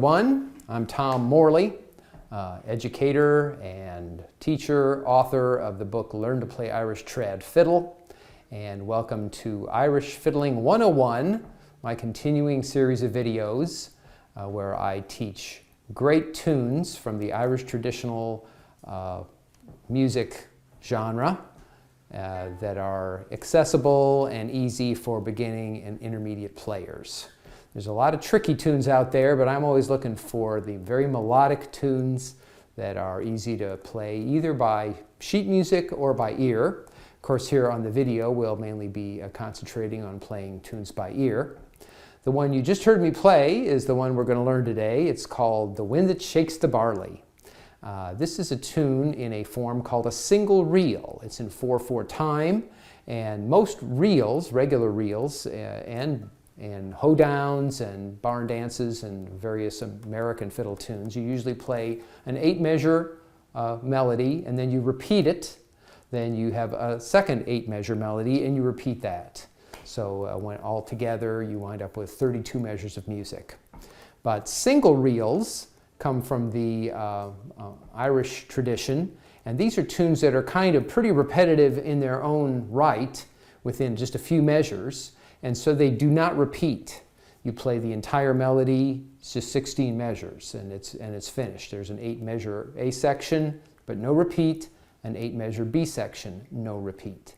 everyone. I'm Tom Morley, educator and teacher, author of the book Learn to Play Irish Trad Fiddle, and welcome to Irish Fiddling 101, my continuing series of videos where I teach great tunes from the Irish traditional music genre that are accessible and easy for beginning and intermediate players. There's a lot of tricky tunes out there, but I'm always looking for the very melodic tunes that are easy to play either by sheet music or by ear. Of course, here on the video we'll mainly be concentrating on playing tunes by ear. The one you just heard me play is the one we're going to learn today. It's called The Wind That Shakes the Barley. This is a tune in a form called a single reel. It's in 4/4 time, and most reels, regular reels, and hoedowns and barn dances and various American fiddle tunes, you usually play an 8-measure melody and then you repeat it. Then you have a second 8-measure melody and you repeat that. So when all together you wind up with 32 measures of music. But single reels come from the Irish tradition, and these are tunes that are kind of pretty repetitive in their own right within just a few measures. And so they do not repeat. You play the entire melody, it's just 16 measures, and it's finished. There's an 8-measure A section, but no repeat, an 8-measure B section, no repeat.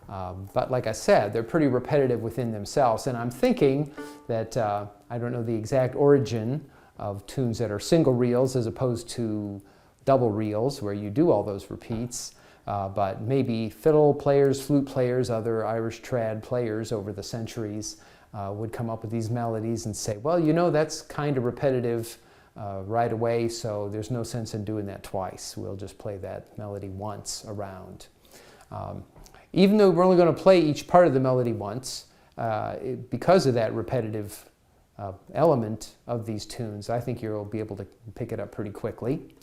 But like I said, they're pretty repetitive within themselves, and I'm thinking that, I don't know the exact origin of tunes that are single reels as opposed to double reels where you do all those repeats. But maybe fiddle players, flute players, other Irish trad players over the centuries would come up with these melodies and say, well, you know, that's kind of repetitive right away, so there's no sense in doing that twice. We'll just play that melody once around. Even though we're only going to play each part of the melody once, because of that repetitive element of these tunes, I think you'll be able to pick it up pretty quickly.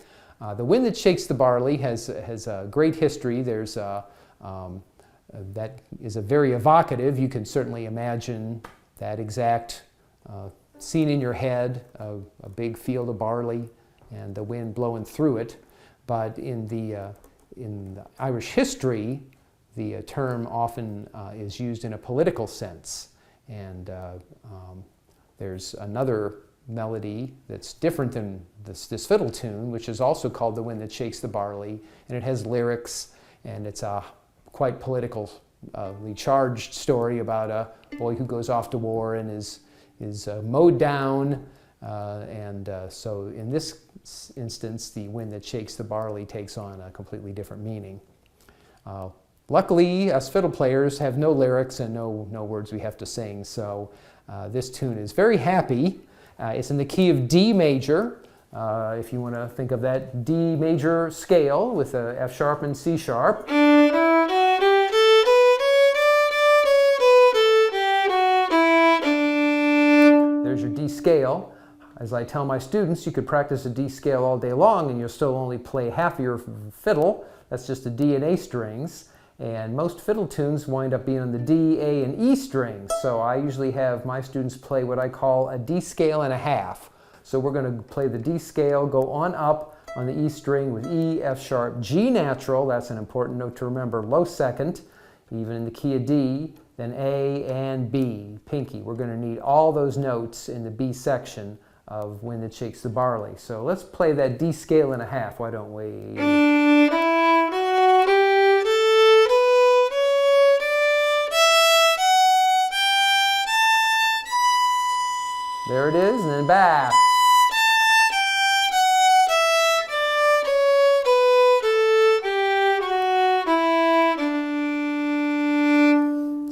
The Wind That Shakes the Barley has a great history. There's that is a very evocative. You can certainly imagine that exact scene in your head, a big field of barley and the wind blowing through it. But in the Irish history, the term often is used in a political sense. And there's another melody that's different than this fiddle tune, which is also called The Wind That Shakes the Barley, and it has lyrics, and it's a quite politically charged story about a boy who goes off to war and is mowed down, so in this instance the wind that shakes the barley takes on a completely different meaning. Luckily, us fiddle players have no lyrics and no words we have to sing, so this tune is very happy. It's in the key of D major, if you want to think of that D major scale with a F sharp and C sharp. There's your D scale. As I tell my students, you could practice a D scale all day long and you'll still only play half of your fiddle. That's just the D and A strings. And most fiddle tunes wind up being on the D, A, and E strings. So I usually have my students play what I call a D scale and a half. So we're going to play the D scale, go on up on the E string with E, F sharp, G natural, that's an important note to remember, low second, even in the key of D, then A and B, pinky. We're going to need all those notes in the B section of Wind That Shakes the Barley. So let's play that D scale and a half, why don't we? There it is, and then back.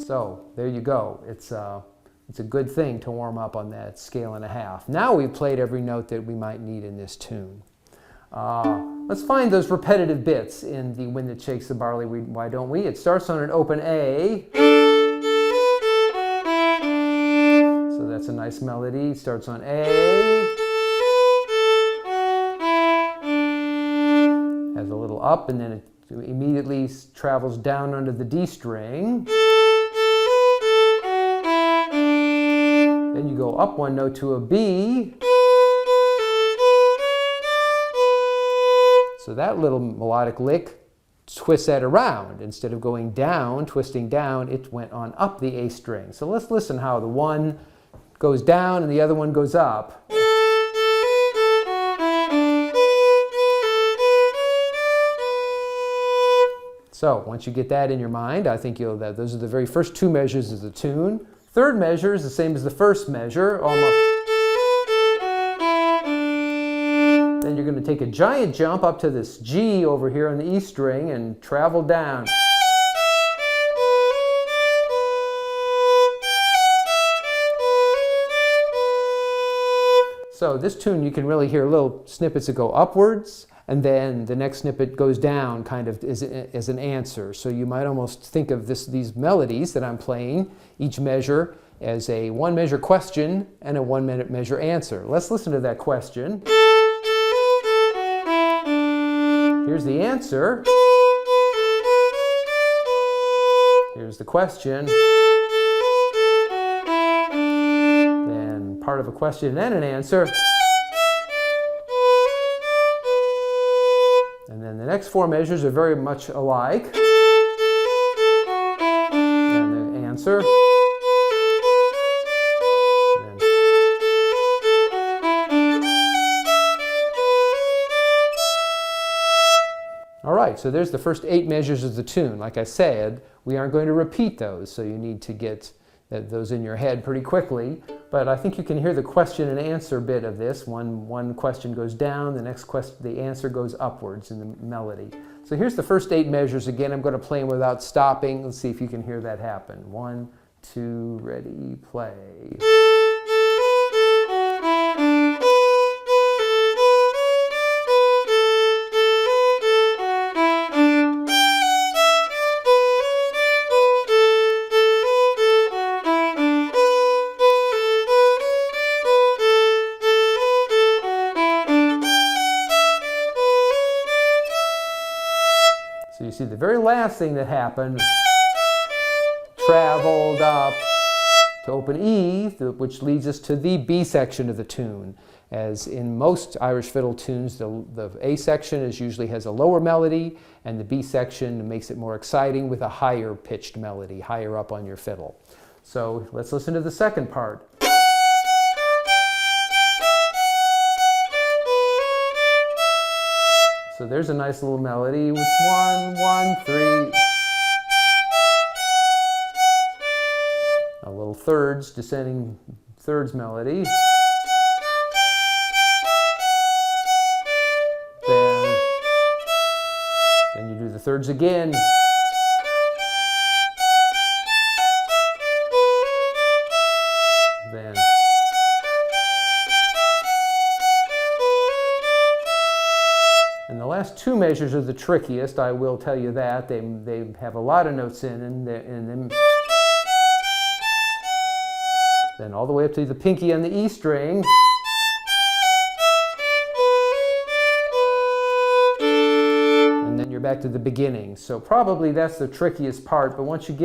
So, there you go. It's a good thing to warm up on that scale and a half. Now we've played every note that we might need in this tune. Let's find those repetitive bits in The Wind That Shakes the Barley, why don't we? It starts on an open A. So that's a nice melody. It starts on A. Has a little up, and then it immediately travels down under the D string. Then you go up one note to a B. So that little melodic lick twists that around. Instead of going down, twisting down, it went on up the A string. So let's listen how the one goes down and the other one goes up. So once you get that in your mind, I think those are the very first two measures of the tune. Third measure is the same as the first measure, almost. Then you're going to take a giant jump up to this G over here on the E string and travel down. So this tune, you can really hear little snippets that go upwards, and then the next snippet goes down kind of as an answer. So you might almost think of these melodies that I'm playing, each measure, as a one-measure question and a one-minute measure answer. Let's listen to that question. Here's the answer. Here's the question. Then part of a question and an answer. And then the next four measures are very much alike. And the answer. All right, so there's the first 8 measures of the tune. Like I said, we aren't going to repeat those, so you need to get those in your head pretty quickly. But I think you can hear the question and answer bit of this. One question goes down, the next question, the answer goes upwards in the melody. So here's the first 8 measures. Again, I'm going to play them without stopping. Let's see if you can hear that happen. 1, 2, ready, play. So you see the very last thing that happened, traveled up to open E, which leads us to the B section of the tune. As in most Irish fiddle tunes, the A section usually has a lower melody, and the B section makes it more exciting with a higher pitched melody, higher up on your fiddle. So let's listen to the second part. So there's a nice little melody with 1, 1, 3. A little thirds, descending thirds melody. Then you do the thirds again. Then and the last 2 measures are the trickiest, I will tell you that. They have a lot of notes in them. Then all the way up to the pinky on the E string. And then you're back to the beginning. So probably that's the trickiest part, but once you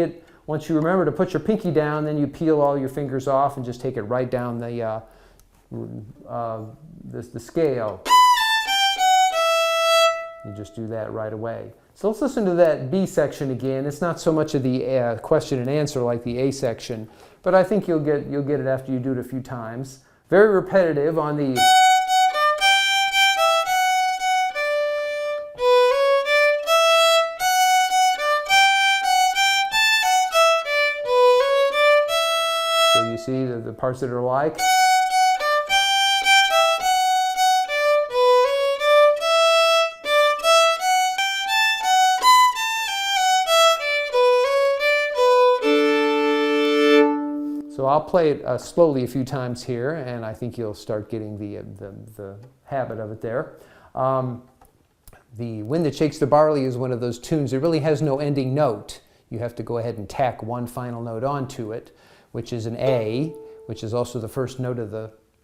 remember to put your pinky down, then you peel all your fingers off and just take it right down the scale. You just do that right away. So let's listen to that B section again. It's not so much of the question and answer like the A section, but I think you'll get it after you do it a few times. Very repetitive on the. So you see the parts that are like. So I'll play it slowly a few times here, and I think you'll start getting the habit of it there. The Wind That Shakes the Barley is one of those tunes that really has no ending note. You have to go ahead and tack one final note onto it, which is an A, which is also the first note of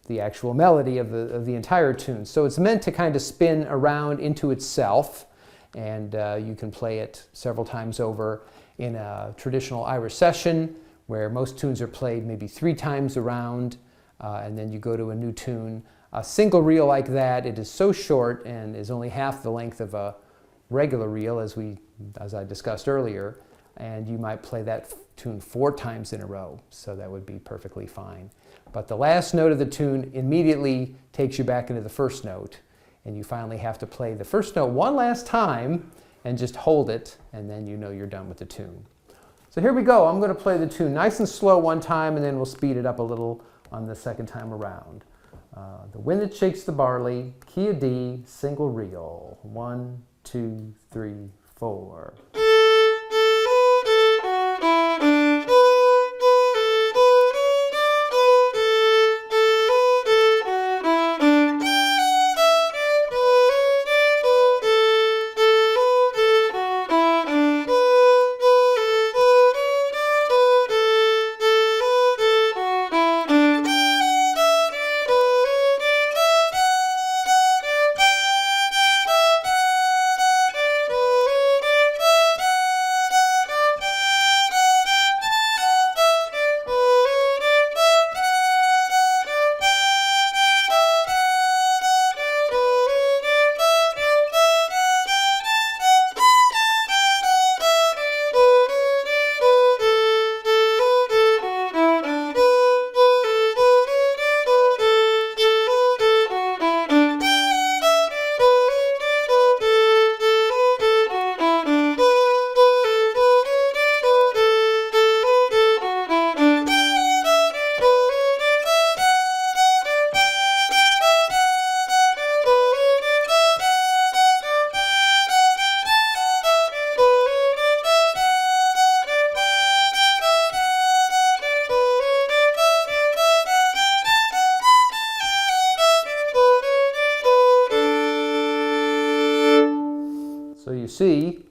the actual melody of the entire tune. So it's meant to kind of spin around into itself, and you can play it several times over in a traditional Irish session, where most tunes are played maybe 3 times around, and then you go to a new tune A single reel like that, it is so short and is only half the length of a regular reel, as I discussed earlier, and you might play that tune 4 times in a row, so that would be perfectly fine. But the last note of the tune immediately takes you back into the first note, and you finally have to play the first note one last time and just hold it, and then you know you're done with the tune. So here we go. I'm going to play the tune nice and slow one time, and then we'll speed it up a little on the second time around. The Wind That Shakes the Barley, key of D, single reel. 1, 2, 3, 4. So you see,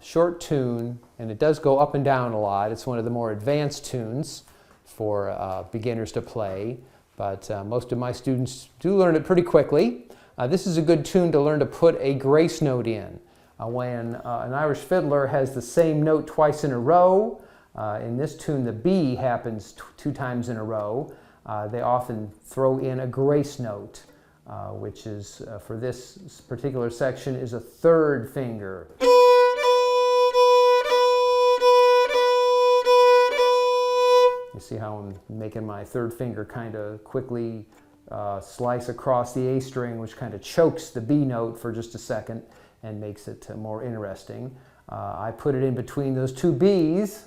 short tune, and it does go up and down a lot. It's one of the more advanced tunes for beginners to play, but most of my students do learn it pretty quickly. This is a good tune to learn to put a grace note in. When an Irish fiddler has the same note twice in a row, in this tune the B happens 2 times in a row, they often throw in a grace note, which is, for this particular section, is a 3rd finger. You see how I'm making my 3rd finger kind of quickly slice across the A string, which kind of chokes the B note for just a second and makes it more interesting. I put it in between those 2 B's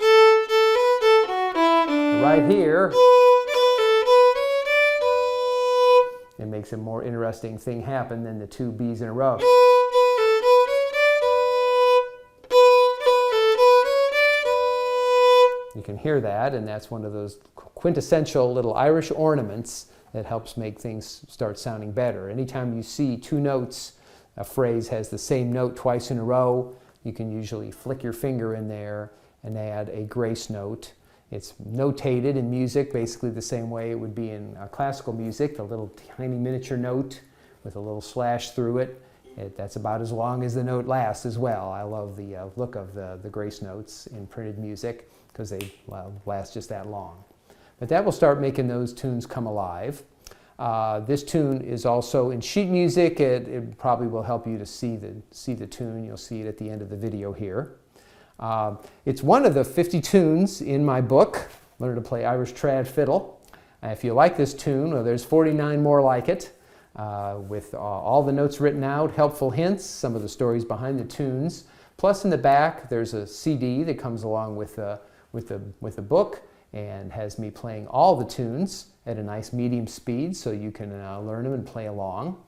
right here. It makes a more interesting thing happen than the 2 B's in a row. You can hear that, and that's one of those quintessential little Irish ornaments that helps make things start sounding better. Anytime you see 2 notes, a phrase has the same note twice in a row, you can usually flick your finger in there and add a grace note. It's notated in music basically the same way it would be in classical music, a little tiny miniature note with a little slash through it. That's about as long as the note lasts as well. I love the look of the grace notes in printed music because they last just that long. But that will start making those tunes come alive. This tune is also in sheet music. It probably will help you to see the tune. You'll see it at the end of the video here. It's one of the 50 tunes in my book, Learn to Play Irish Trad Fiddle. If you like this tune, well, there's 49 more like it, with all the notes written out, helpful hints, some of the stories behind the tunes. Plus in the back, there's a CD that comes along with the book and has me playing all the tunes at a nice medium speed so you can learn them and play along.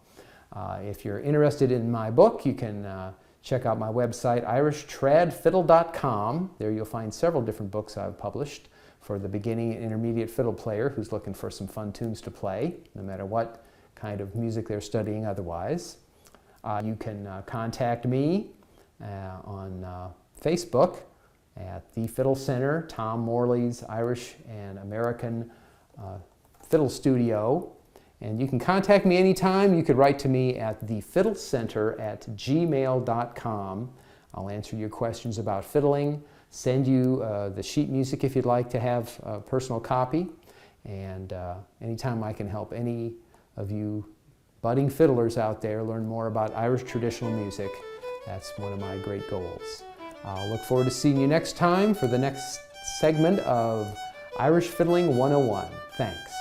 If you're interested in my book, you can check out my website, irishtradfiddle.com. There you'll find several different books I've published for the beginning and intermediate fiddle player who's looking for some fun tunes to play, no matter what kind of music they're studying otherwise. You can contact me on Facebook at the Fiddle Center, Tom Morley's Irish and American Fiddle Studio. And you can contact me anytime. You could write to me at thefiddlecenter@gmail.com. I'll answer your questions about fiddling, send you the sheet music if you'd like to have a personal copy. And anytime I can help any of you budding fiddlers out there learn more about Irish traditional music. That's one of my great goals. I'll look forward to seeing you next time for the next segment of Irish Fiddling 101. Thanks.